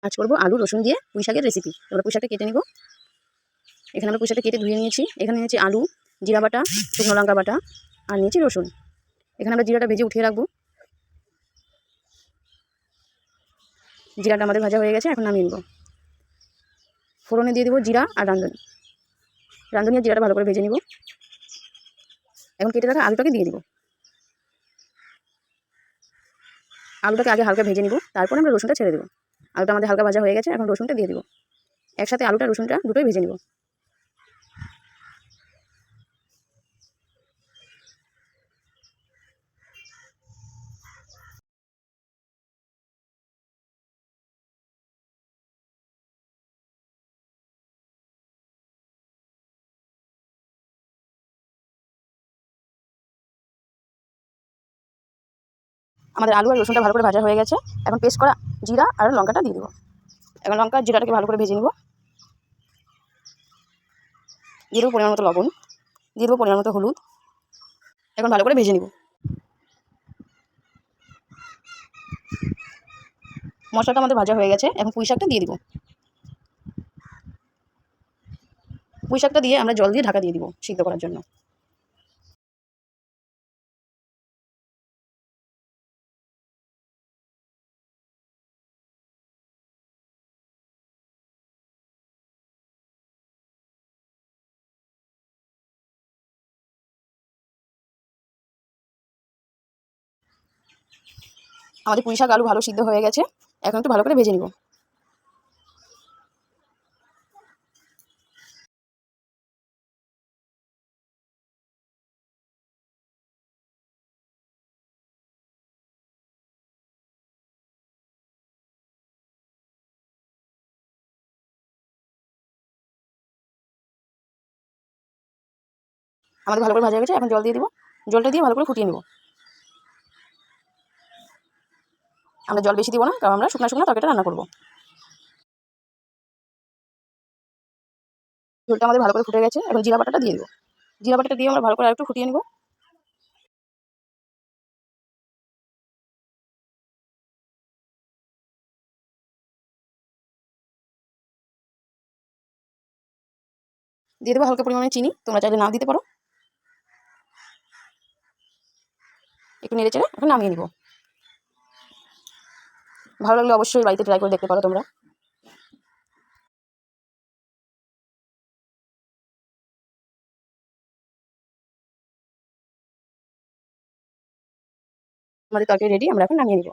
আজ করবো আলু রসুন দিয়ে পুঁই শাকের রেসিপি। এবার পুঁই শাকটা কেটে নিব। এখানে আমরা পুঁই শাকটা কেটে ধুয়ে নিয়েছি। এখানে নিয়েছি আলু, জিরা বাটা, শুকনো লঙ্কা বাটা আর নিয়েছি রসুন। এখানে আমরা জিরাটা ভেজে উঠিয়ে রাখবো। জিরাটা আমাদের ভাজা হয়ে গেছে, এখন নামিয়ে নেব। ফোড়নে দিয়ে দেবো জিরা আর রাঁধুনি। রাঁধুনি আর জিরাটা ভালো করে ভেজে নিব। এখন কেটে রাখা আলুটাকে দিয়ে দিব। আলুটাকে আগে হালকা ভেজে নিব, তারপর আমরা রসুনটা ছেড়ে দেবো। আলুটা আমাদের হালকা ভাজা হয়ে গেছে, এখন রসুনটা দিয়ে দিব। একসাথে আলুটা রসুনটা দুটোই ভেজে নিব। আমাদের আলু আর রসুনটা ভালো করে ভাজা হয়ে গেছে। এখন পেস্ট করা জিরা আর লঙ্কাটা দিয়ে দেবো। এখন লঙ্কা জিরাটাকে ভালো করে ভেজে নিব। দিয়ে দেবো পরিমাণ মতো লবণ, দিয়ে দেবো পরিমাণ মতো হলুদ। এখন ভালো করে ভেজে নিব। মশলাটা আমাদের ভাজা হয়ে গেছে, এখন পুঁই শাকটা দিয়ে দিব। পুঁই শাকটা দিয়ে আমরা জল দিয়ে ঢাকা দিয়ে দিব সিদ্ধ করার জন্য। আমাদের পুঁই শাক আলু ভালো সিদ্ধ হয়ে গেছে, এখন একটু ভালো করে ভেজে নিব। আমাদের ভালো করে ভাজা হয়ে গেছে, এখন জল দিয়ে দিব। জলটা দিয়ে ভালো করে ফুটিয়ে নিব। আমরা জল বেশি দিব না, কারণ আমরা শুকনো শুকনো তরকারিটা রান্না করব। ঝোলটা আমাদের ভালো করে ফুটে গেছে, এখন জিরা বাটাটা দিয়ে দিব। জিরা বাটাটা দিয়ে আমরা ভালো করে আরেকটু ফুটিয়ে নিব। দিয়ে দেবো হালকা পরিমাণে চিনি, তোমরা চাইলে নাও দিতে পারো। একটু নেড়ে চেড়ে এখন নামিয়ে নিব। ভালো লাগলে অবশ্যই বাড়িতে ট্রাই করে দেখতে পারো তোমরা। আমাদের তরকারি রেডি, আমরা এখন নামিয়ে নিব।